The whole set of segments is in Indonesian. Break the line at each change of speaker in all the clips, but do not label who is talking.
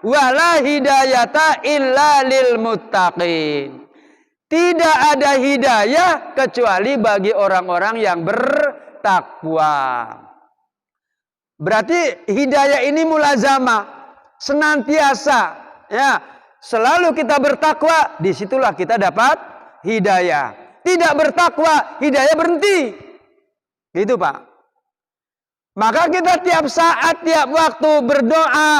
wala hidayata illa lil muttaqin. Tidak ada hidayah kecuali bagi orang-orang yang bertakwa. Berarti hidayah ini mulazamah, senantiasa, ya. Selalu kita bertakwa, disitulah kita dapat hidayah. Tidak bertakwa, hidayah berhenti. Gitu, Pak. Maka kita tiap saat, tiap waktu berdoa,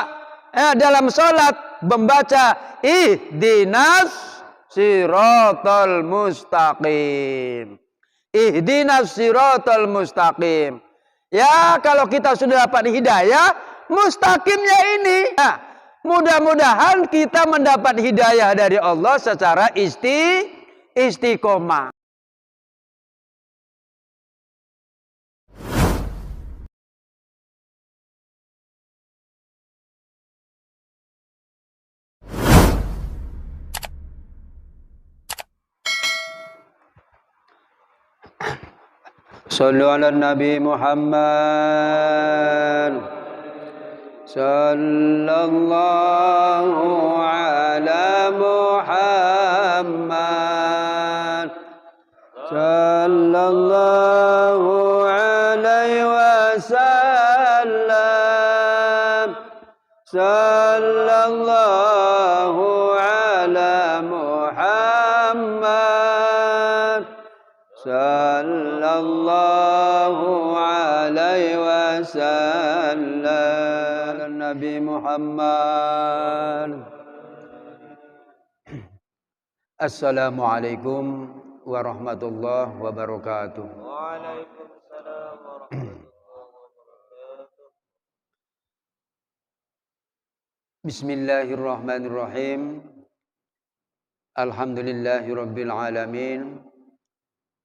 ya, dalam sholat membaca ihdinas siratal mustaqim. Ihdinas siratal mustaqim. Ya, kalau kita sudah dapat hidayah, mustaqimnya ini. Nah, mudah-mudahan kita mendapat hidayah dari Allah secara istiqomah. Sallu ala Nabi Muhammad. Sallallahu ala Muhammad. Sallallahu alaihi wasallam. Sallallahu ala Muhammad. Sallallahu alaihi wasallam. Nabi Muhammad. Assalamualaikum warahmatullahi wabarakatuh. Waalaikumsalam warahmatullahi wabarakatuh. Bismillahirrahmanirrahim. Alhamdulillahirabbil alamin.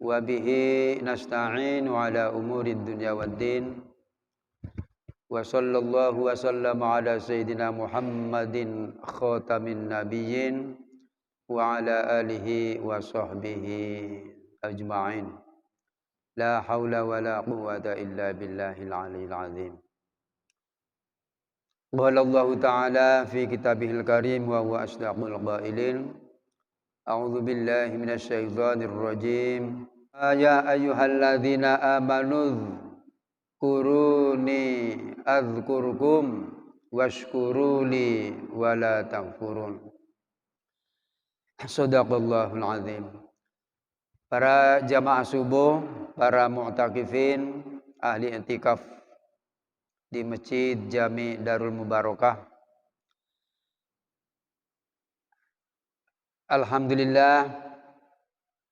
Wa bihi nasta'inu ala umurid dunya waddin. Wa sallallahu wa sallama ala sayyidina Muhammadin khatamin nabiyyin wa ala alihi wa sahbihi ajma'in. La hawla wa la quwwata illa billahil aliyyil azim. Qala Allah ta'ala fi kitabihil karim wa huwa asdaqul qailin. A'udzu billahi minasy syaithanir rajim. Ya ayyuhalladzina amanu dzkuruni adzkurkum washkuruli wala takfurun. Shadaqallahul azim. Para jamaah subuh, para mu'takifin, ahli i'tikaf di Masjid Jami Darul Mubarakah. Alhamdulillah,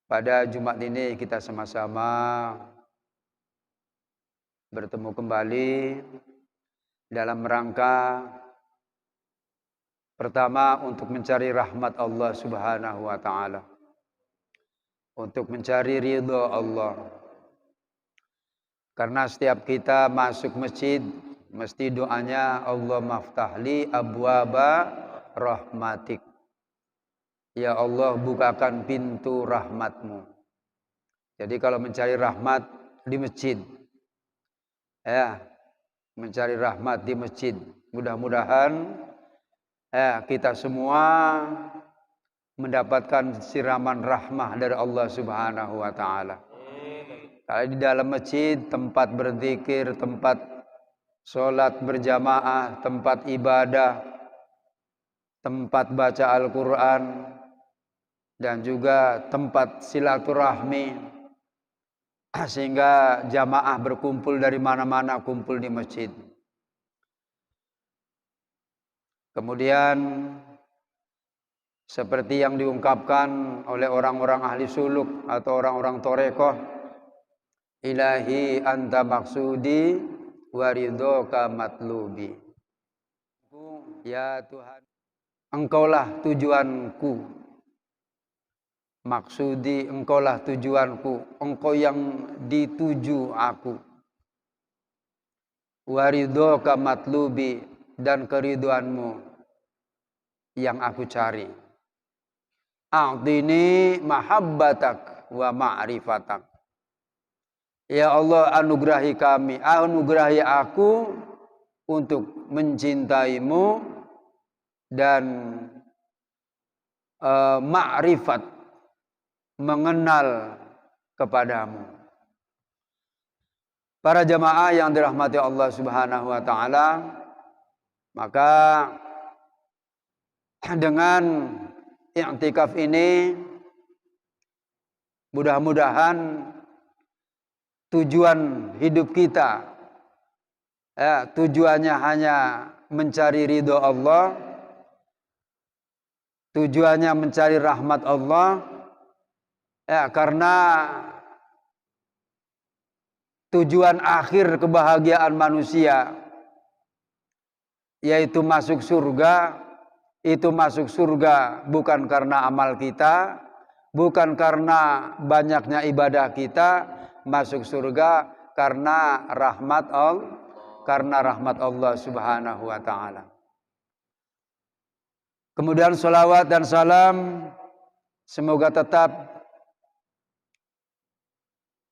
pada Jumat ini kita sama-sama bertemu kembali dalam rangka pertama untuk mencari rahmat Allah Subhanahu wa taala. Untuk mencari ridha Allah. Karena setiap kita masuk masjid mesti doanya Allah maftahli abwaba rahmatik. Ya Allah, bukakan pintu rahmatmu. Jadi kalau mencari rahmat di masjid, ya, mencari rahmat di masjid. Mudah-mudahan ya, kita semua mendapatkan siraman rahmah dari Allah Subhanahu wa taala. Kalau di dalam masjid, tempat berzikir, tempat sholat berjamaah, tempat ibadah, tempat baca Al-Quran, dan juga tempat silaturahmi, sehingga jamaah berkumpul dari mana-mana, kumpul di masjid. Kemudian seperti yang diungkapkan oleh orang-orang ahli suluk atau orang-orang torekoh, ilahi anta maksudi waridhoka matlubi. Ya Tuhan, Engkaulah tujuanku. Maksudi, Engkaulah tujuanku, Engkau yang dituju aku. Waridhoka matlubi, dan keriduanmu yang aku cari. A'tini mahabbatak wa ma'rifatak. Ya Allah, anugerahi kami, anugerahi aku untuk mencintaimu dan ma'rifat, mengenal kepadamu. Para jamaah yang dirahmati Allah Subhanahu wa taala, maka dengan i'tikaf ini mudah-mudahan tujuan hidup kita, tujuannya hanya mencari ridho Allah, tujuannya mencari rahmat Allah, karena tujuan akhir kebahagiaan manusia yaitu masuk surga. Itu masuk surga bukan karena amal kita, bukan karena banyaknya ibadah kita, masuk surga karena rahmat Allah Subhanahu wa taala. Kemudian salawat dan salam semoga tetap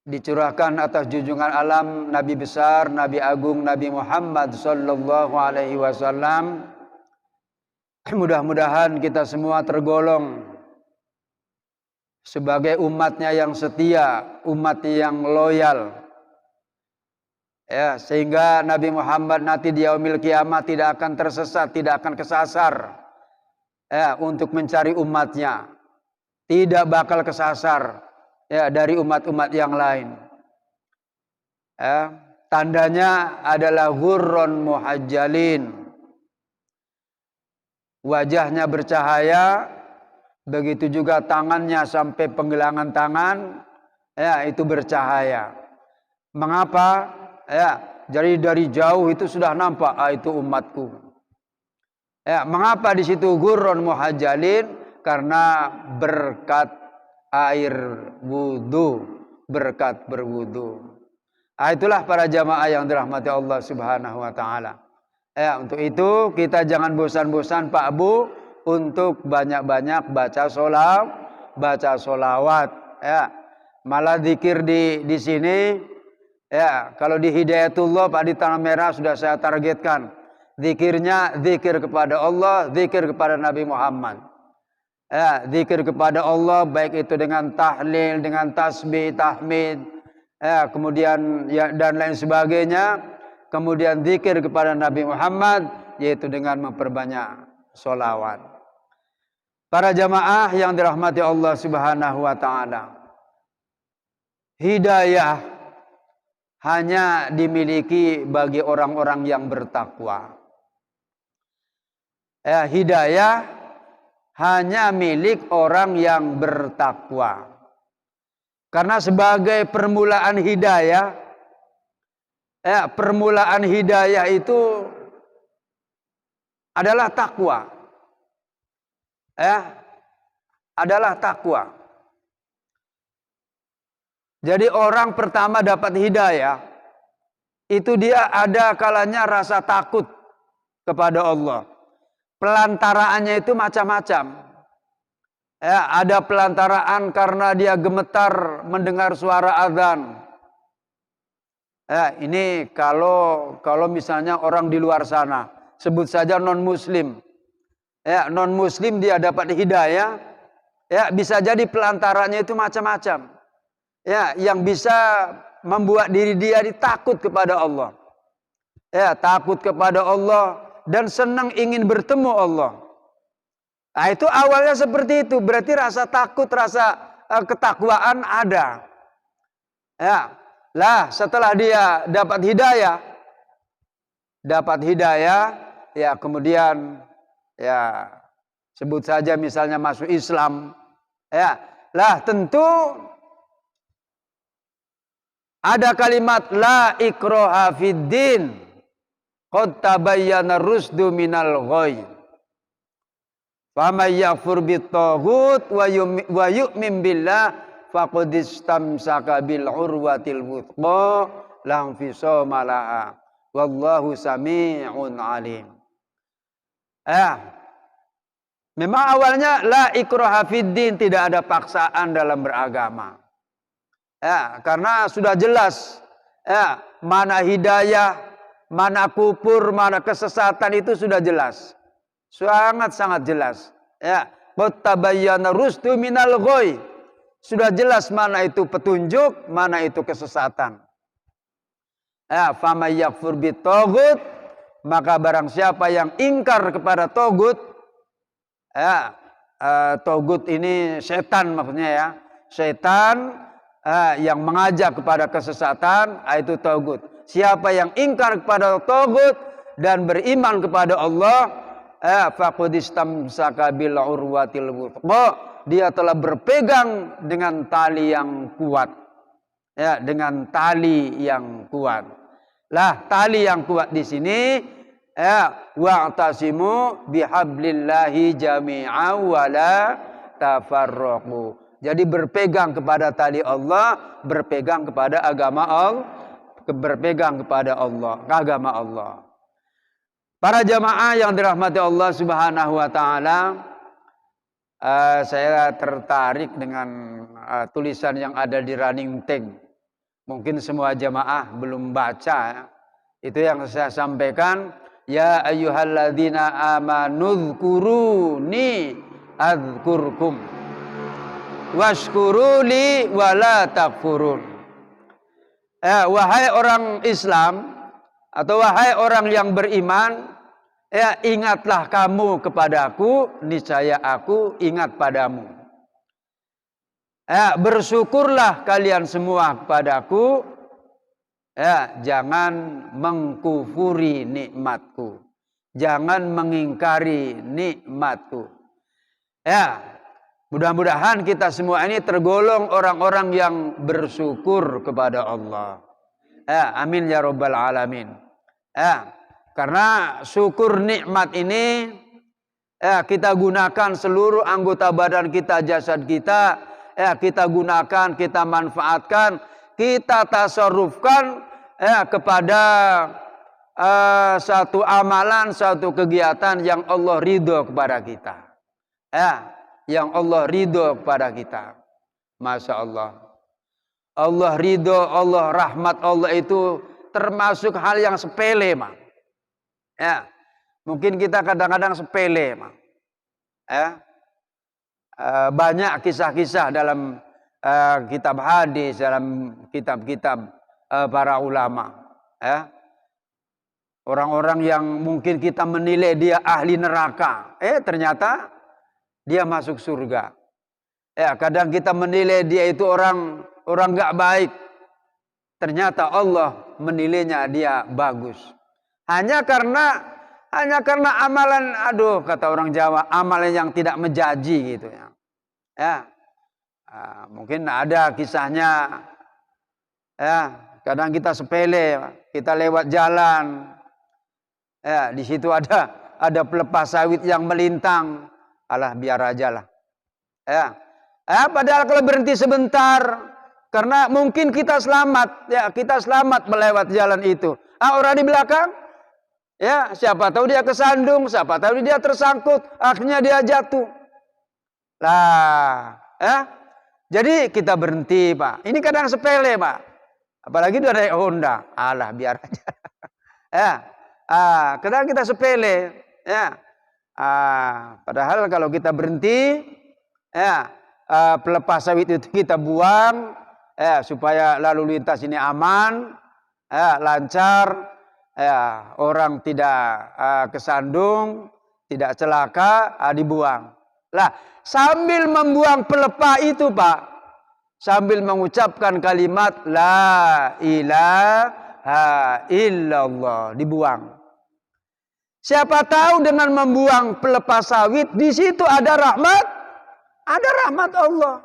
dicurahkan atas junjungan alam Nabi besar, Nabi agung, Nabi Muhammad sallallahu alaihi wasallam. Mudah-mudahan kita semua tergolong sebagai umatnya yang setia, umat yang loyal, sehingga Nabi Muhammad nanti di yaumil kiamat tidak akan tersesat, tidak akan kesasar, untuk mencari umatnya, tidak bakal kesasar dari umat-umat yang lain. Tandanya adalah ghurron muhajjalin, wajahnya bercahaya, begitu juga tangannya sampai penggelangan tangan, itu bercahaya. Mengapa? Jadi dari jauh itu sudah nampak, itu umatku. Mengapa di situ ghurron muhajjalin? Karena berkat air wudu, berkat berwudu. Itulah para jamaah yang dirahmati Allah Subhanahu wa taala. Untuk itu kita jangan bosan-bosan Pak Bu untuk banyak-banyak baca solawat. Malah zikir di sini, kalau di Hidayatullah Pak di Tanah Merah sudah saya targetkan. Zikirnya zikir kepada Allah, zikir kepada Nabi Muhammad. Zikir kepada Allah baik itu dengan tahlil, dengan tasbih, tahmid, kemudian dan lain sebagainya. Kemudian zikir kepada Nabi Muhammad yaitu dengan memperbanyak solawat. Para jamaah yang dirahmati Allah Subhanahu wa taala, hidayah hanya dimiliki bagi orang-orang yang bertakwa. Hidayah hanya milik orang yang bertakwa. Karena sebagai permulaan hidayah, permulaan hidayah itu adalah takwa. Adalah takwa. Jadi orang pertama dapat hidayah, itu dia ada kalanya rasa takut kepada Allah. Pelantaraannya itu macam-macam. Ada pelantaraan karena dia gemetar mendengar suara azan. Ini kalau misalnya orang di luar sana, sebut saja non muslim. Non muslim dia dapat hidayah, bisa jadi pelantarannya itu macam-macam. Yang bisa membuat diri dia takut kepada Allah. Takut kepada Allah dan senang ingin bertemu Allah. Itu awalnya seperti itu, berarti rasa takut, rasa ketakwaan ada. Lah setelah dia dapat hidayah, kemudian sebut saja misalnya masuk Islam, lah tentu ada kalimat la ikraha fiddin qad tabayyana rusdu minal ghayy faman yakfur bit-taghut wa yu'min billah faqad istamsaka bil urwatil wuthqa la infisama laha wallahu sami'un alim. Memang awalnya la ikraha fiddin, tidak ada paksaan dalam beragama. Karena sudah jelas mana hidayah, mana kufur, mana kesesatan itu sudah jelas. Sangat-sangat jelas. Ya, qad tabayyana rusdu minal ghoi. Sudah jelas mana itu petunjuk, mana itu kesesatan. Ya, famay yakfur bitaghut, maka barang siapa yang ingkar kepada togut, ya, togut ini setan maksudnya ya. Setan yang mengajak kepada kesesatan, itu togut. Siapa yang ingkar kepada togut dan beriman kepada Allah, faqad istamsaka bil urwatil wuthqa, dia telah berpegang dengan tali yang kuat. Ya, dengan tali yang kuat. Lah, tali yang kuat di sini, wa'tasimu bihablillahi jami'a wa la tafarraqu. Jadi berpegang kepada tali Allah, berpegang kepada agama Allah, berpegang kepada Allah, agama Allah. Para jamaah yang dirahmati Allah Subhanahu wa taala, saya tertarik dengan tulisan yang ada di Running Tank. Mungkin semua jamaah belum baca. Itu yang saya sampaikan. Ya ayyuhalladzina amanu dzkuruni adzkurkum washkuruli wala takfurun. Wahai orang Islam atau wahai orang yang beriman, ingatlah kamu kepadaku, niscaya aku ingat padamu. Bersyukurlah kalian semua kepadaku, jangan mengkufuri nikmatku, jangan mengingkari nikmatku. Mudah-mudahan kita semua ini tergolong orang-orang yang bersyukur kepada Allah. Amin ya rabbal alamin. Karena syukur nikmat ini kita gunakan seluruh anggota badan kita, jasad kita. Kita gunakan, kita manfaatkan, kita tasarrufkan kepada satu amalan, satu kegiatan yang Allah ridho kepada kita. Yang Allah ridho kepada kita. Masya Allah. Allah ridho, Allah rahmat Allah itu termasuk hal yang sepele, Mak. Mungkin kita kadang-kadang sepele, Mak. Banyak kisah-kisah dalam kitab hadis, dalam kitab-kitab para ulama. Orang-orang yang mungkin kita menilai dia ahli neraka, ternyata dia masuk surga. Kadang kita menilai dia itu orang gak baik, ternyata Allah menilainya dia bagus. Hanya karena amalan, kata orang Jawa, amalan yang tidak menjanji gitu ya. Mungkin ada kisahnya. Kadang kita sepele, kita lewat jalan. Di situ ada pelepas sawit yang melintang. Alah, biar aja lah. Padahal kalau berhenti sebentar, karena mungkin kita selamat, kita selamat melewati jalan itu. Orang di belakang, siapa tahu dia kesandung, siapa tahu dia tersangkut, akhirnya dia jatuh. Lah, jadi kita berhenti, Pak. Ini kadang sepele, Pak. Apalagi udah naik Honda. Alah, biar aja. Kadang kita sepele, padahal kalau kita berhenti, pelepas sawit itu kita buang, supaya lalu lintas ini aman, lancar, orang tidak kesandung, tidak celaka, dibuang. Lah, sambil membuang pelepah itu, Pak, sambil mengucapkan kalimat la ilaha illallah, dibuang. Siapa tahu dengan membuang pelepah sawit di situ ada rahmat Allah.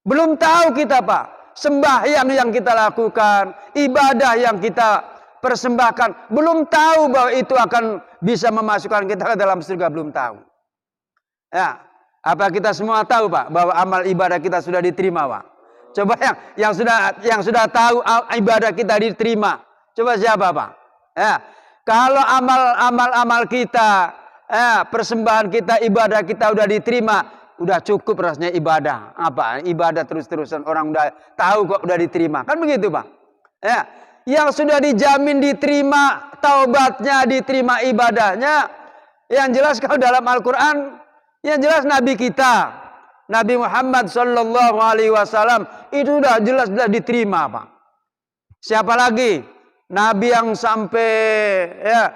Belum tahu kita, Pak, sembahyang yang kita lakukan, ibadah yang kita persembahkan, belum tahu bahwa itu akan bisa memasukkan kita ke dalam surga, belum tahu. Apa kita semua tahu, Pak, bahwa amal ibadah kita sudah diterima, Pak? Coba yang sudah tahu ibadah kita diterima, coba siapa, Pak? Kalau amal kita, persembahan kita, ibadah kita udah diterima, udah cukup rasanya ibadah. Apa? Ibadah terus-terusan, orang udah tahu kok udah diterima. Kan begitu, Pak? yang sudah dijamin diterima taubatnya, diterima ibadahnya. Yang jelas kalau dalam Al-Quran, yang jelas Nabi kita, Nabi Muhammad Sallallahu Alaihi Wasallam itu udah jelas sudah diterima, Pak. Siapa lagi? Nabi yang sampai ya,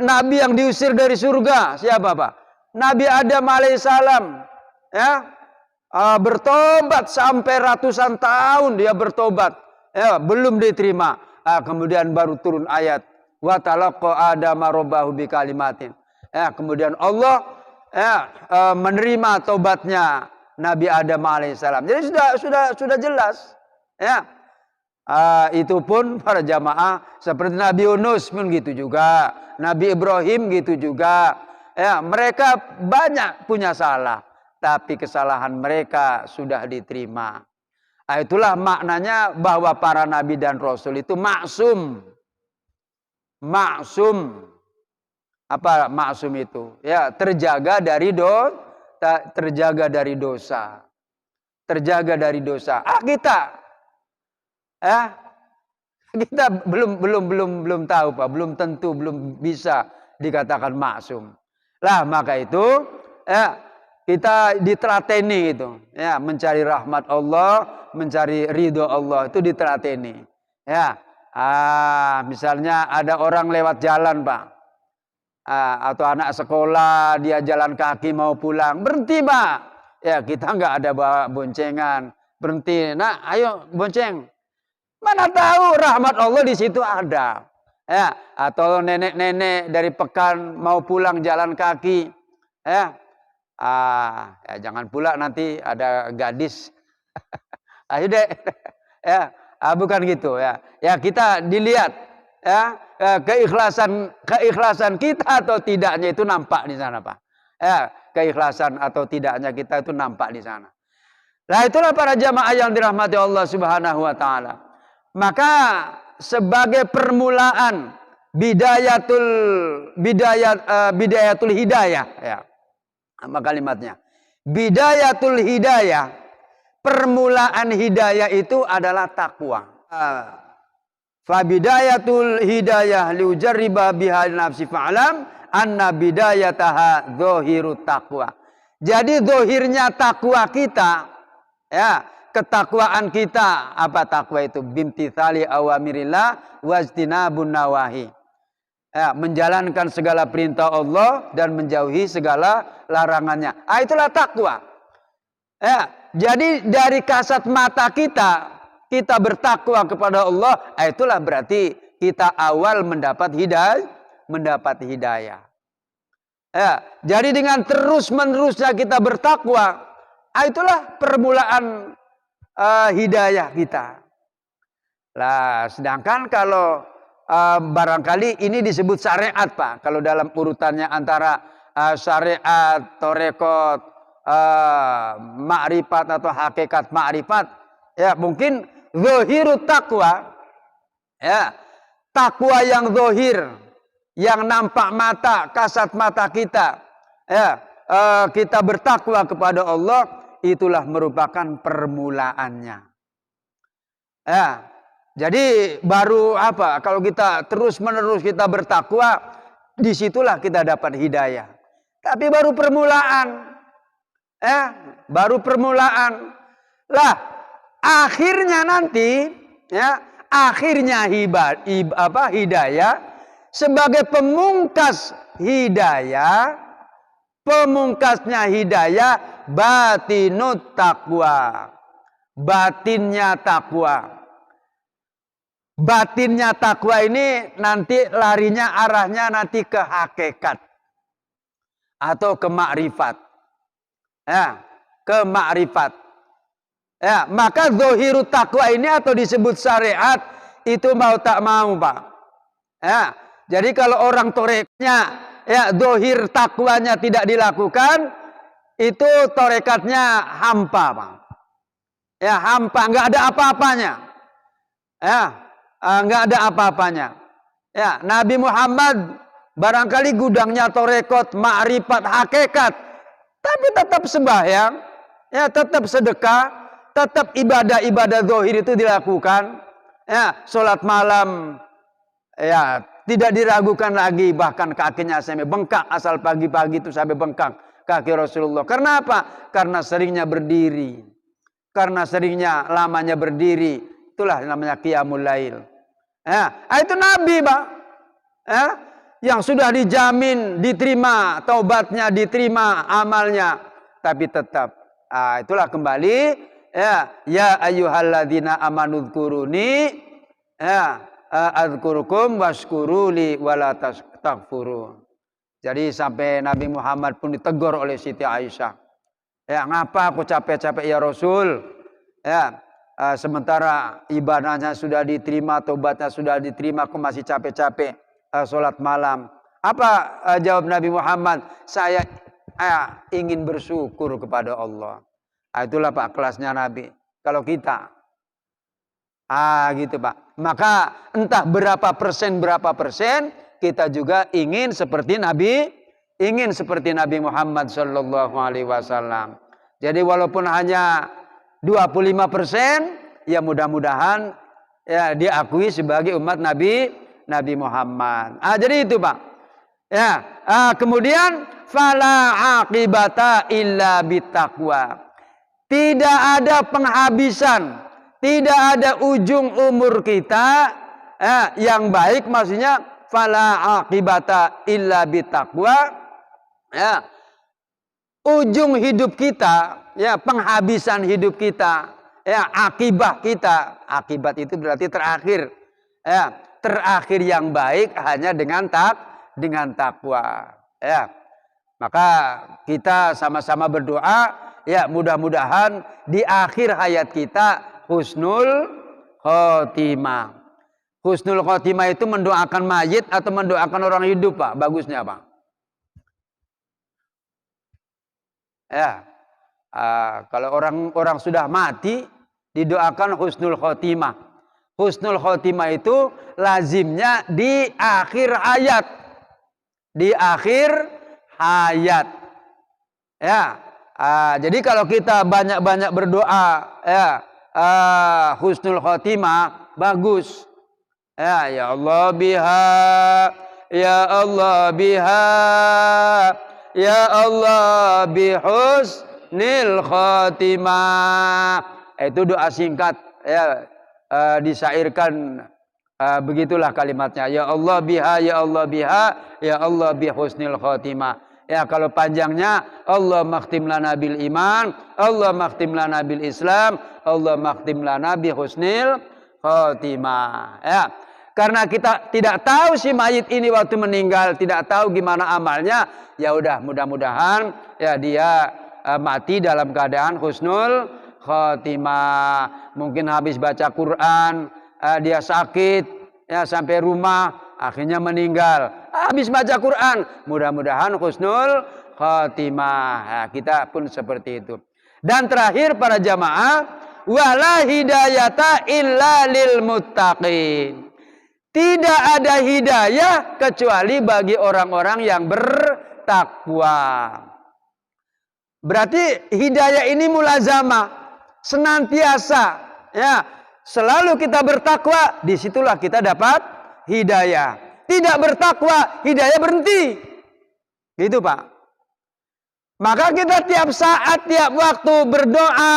Nabi yang diusir dari surga, siapa, Pak? Nabi Adam alaihissalam, ya, bertobat sampai ratusan tahun dia bertobat, ya, belum diterima. Kemudian baru turun ayat, wa talaqqa adama rabbahu bikalimatin. Ya, kemudian Allah menerima tobatnya Nabi Adam alaihissalam. Jadi sudah jelas, ya. Itu pun para jamaah seperti Nabi Yunus pun gitu juga, Nabi Ibrahim gitu juga. Ya, mereka banyak punya salah, tapi kesalahan mereka sudah diterima. Itulah maknanya bahwa para nabi dan rasul itu maksum. Maksum. Apa maksum itu? Ya, terjaga dari terjaga dari dosa. Terjaga dari dosa. Kita belum tahu, Pak, belum tentu, belum bisa dikatakan maksum. Lah maka itu kita ditelateni itu, ya, mencari rahmat Allah, mencari ridho Allah itu ditelateni. Ya, misalnya ada orang lewat jalan, Pak, atau anak sekolah dia jalan kaki mau pulang, berhenti, Pak. Ya, kita nggak ada bawa boncengan, berhenti. Nah, ayo bonceng. Mana tahu rahmat Allah di situ ada. Ya, atau nenek-nenek dari pekan mau pulang jalan kaki. Ya, jangan pula nanti ada gadis. Ayo deh. Ya, bukan gitu ya. Ya, kita dilihat ya, keikhlasan kita atau tidaknya itu nampak di sana, Pak. Ya, keikhlasan atau tidaknya kita itu nampak di sana. Nah, itulah para jamaah yang dirahmati Allah Subhanahu wa taala. Maka sebagai permulaan bidayatul hidayah, ya, apa kalimatnya? Bidayatul hidayah, permulaan hidayah itu adalah takwa. Fa bidayatul hidayah liujarriba biha nafsi fa'lam anna bidayataha dzahirut taqwa. Jadi zahirnya takwa kita, ya, ketakwaan kita, apa takwa itu? Bimtithali awamirillah wajtinabun nawahi. Ya, menjalankan segala perintah Allah dan menjauhi segala larangannya. Itulah takwa. Ya, jadi dari kasat mata kita bertakwa kepada Allah, itulah berarti kita awal mendapat hidayah. Ya, jadi dengan terus-menerusnya kita bertakwa, itulah permulaan hidayah kita. Lah, sedangkan kalau barangkali ini disebut syariat, Pak. Kalau dalam urutannya antara syariat, torekot, ma'rifat atau hakikat ma'rifat, ya mungkin zahirut takwa, ya, takwa yang zahir, yang nampak mata, kasat mata kita, ya, kita bertakwa kepada Allah. Itulah merupakan permulaannya. Ya, jadi baru apa? Kalau kita terus-menerus kita bertakwa, disitulah kita dapat hidayah. Tapi baru permulaan, baru permulaan. Lah, akhirnya nanti, ya, akhirnya hidayah sebagai pemungkas hidayah, pemungkasnya hidayah. Batinut takwa, batinnya takwa. Batinnya takwa ini nanti larinya arahnya nanti ke hakikat atau ke makrifat. Ya, ke makrifat. Ya, maka zahirut takwa ini atau disebut syariat itu mau tak mau, Pak. Ya, jadi kalau orang toreknya, ya, zahir takwanya tidak dilakukan, itu torekatnya hampa, Pak. Ya, hampa, nggak ada apa-apanya. Ya, nggak ada apa-apanya. Ya, Nabi Muhammad barangkali gudangnya torekot, ma'rifat, hakikat, tapi tetap sembahyang, ya, tetap sedekah, tetap ibadah-ibadah zahir itu dilakukan. Ya, sholat malam ya tidak diragukan lagi, bahkan kakinya sampai bengkak, asal pagi-pagi itu sampai bengkak kaki Rasulullah. Karena apa? Karena seringnya berdiri. Karena seringnya lamanya berdiri. Itulah namanya qiyamul lail. Ya, itu Nabi, Pak. Ya, yang sudah dijamin diterima taubatnya, diterima amalnya, tapi tetap itulah kembali ya ayyuhalladzina amanu dzkuruni ya adzkurukum washkuruli wala takfurun. Jadi sampai Nabi Muhammad pun ditegur oleh Siti Aisyah. Ya, ngapa aku capek-capek ya Rasul? Ya, sementara ibadahnya sudah diterima, tobatnya sudah diterima, aku masih capek-capek sholat malam. Apa jawab Nabi Muhammad? Saya ingin bersyukur kepada Allah. Itulah Pak kelasnya Nabi. Kalau kita gitu Pak. Maka entah berapa persen kita juga ingin seperti Nabi Muhammad sallallahu alaihi wasallam. Jadi walaupun hanya 25%, ya mudah-mudahan ya diakui sebagai umat Nabi Muhammad. Jadi itu Pak. Ya, kemudian fala aqibata illa bittaqwa. Tidak ada penghabisan, tidak ada ujung umur kita yang baik, maksudnya fala aqibata illa bittaqwa. Ya. Ujung hidup kita, ya penghabisan hidup kita, ya akibat kita. Akibat itu berarti terakhir. Ya, terakhir yang baik hanya dengan takwa. Ya. Maka kita sama-sama berdoa, ya mudah-mudahan di akhir hayat kita husnul khotimah. Husnul khotimah itu mendoakan mayit atau mendoakan orang hidup, Pak? Bagusnya, Pak? Ya, kalau orang sudah mati didoakan husnul khotimah. Husnul khotimah itu lazimnya di akhir hayat. Di akhir hayat. Ya, jadi kalau kita banyak-banyak berdoa, ya husnul khotimah bagus. Ya Allah biha, ya Allah biha. Ya Allah bihusnil khatimah. Itu doa singkat ya, disairkan begitulah kalimatnya. Ya Allah biha, ya Allah biha, ya Allah bihusnil khatimah. Ya kalau panjangnya Allah makhtim lana bil iman, Allah makhtim lana bil Islam, Allah makhtim lana bihusnil khatimah. Ya. Karena kita tidak tahu si mayit ini waktu meninggal, tidak tahu gimana amalnya, ya udah mudah-mudahan ya dia mati dalam keadaan husnul khotimah. Mungkin habis baca Quran, dia sakit ya sampai rumah akhirnya meninggal. Habis baca Quran, mudah-mudahan husnul khotimah. Ya, kita pun seperti itu. Dan terakhir para jamaah, wala hidayata illa lil muttaqin. Tidak ada hidayah kecuali bagi orang-orang yang bertakwa. Berarti hidayah ini mulazamah, senantiasa. Ya, selalu kita bertakwa, disitulah kita dapat hidayah. Tidak bertakwa, hidayah berhenti. Gitu Pak. Maka kita tiap saat, tiap waktu berdoa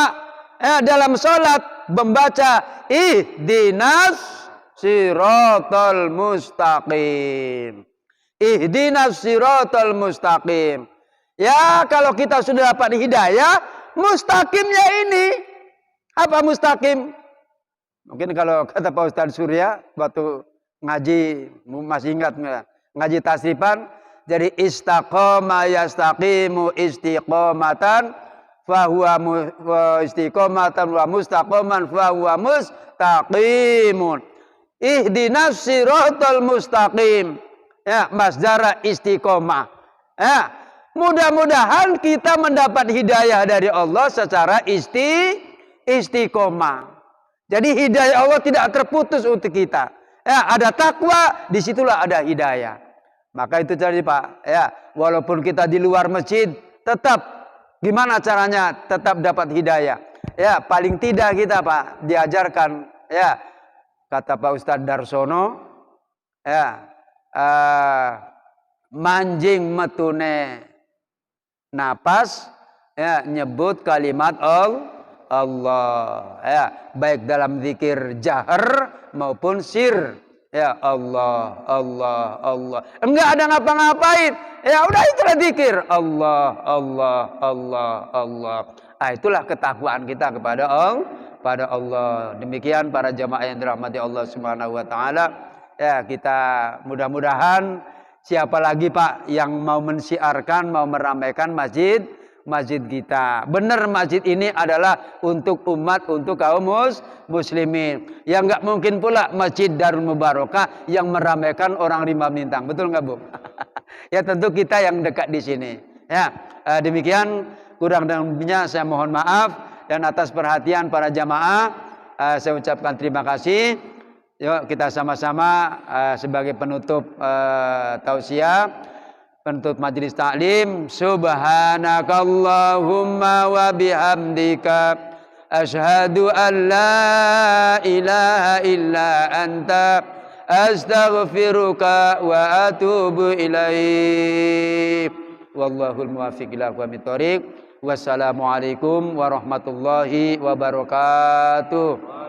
dalam sholat membaca ihdinas siratal mustaqim. Ihdinas siratal mustaqim. Ya, kalau kita sudah dapat hidayah, mustaqimnya ini. Apa mustaqim? Mungkin kalau kata Pak Ustadz Surya waktu ngaji, masih ingat ngaji tasrifan, jadi istaqama yastaqimu istiqomatan fahuwa istiqomatan wa mustaqoman fahuwa mustaqimun. Ihdinas siratal mustaqim. Ya, masdara istiqomah. Ya, mudah-mudahan kita mendapat hidayah dari Allah secara istiqomah. Jadi hidayah Allah tidak terputus untuk kita. Ya, ada takwa, disitulah ada hidayah. Maka itu tadi Pak. Ya, walaupun kita di luar masjid, tetap gimana caranya tetap dapat hidayah. Ya, paling tidak kita Pak diajarkan ya. kata Pak Ustadz Darsono, ya, manjing metune napas, ya, nyebut kalimat Allah, ya, baik dalam zikir jahar maupun sir, ya, Allah, Allah, Allah. Enggak ada ngapa-ngapain, ya udah itulah zikir Allah, Allah, Allah, Allah. Ah, itulah ketakwaan kita kepada Allah. Demikian para jamaah yang dirahmati Allah Subhanahu wa taala. Ya, kita mudah-mudahan siapa lagi Pak yang mau mensiarkan, mau meramaikan masjid kita. Benar masjid ini adalah untuk umat, untuk kaum muslimin. Ya nggak mungkin pula Masjid Darul Mubarakah yang meramaikan orang Rimba Bintang. Betul nggak Bu? Ya tentu kita yang dekat di sini. Ya, demikian kurang dan lebihnya saya mohon maaf, dan atas perhatian para jamaah saya ucapkan terima kasih. Yuk kita sama-sama sebagai penutup tausiah, penutup majelis taklim, subhanakallahumma wa bihamdika asyhadu an la ilaha illa anta astaghfiruka wa atubu ilaik. Wallahul muwaffiq ila aqwamit thoriq. Wassalamualaikum warahmatullahi wabarakatuh.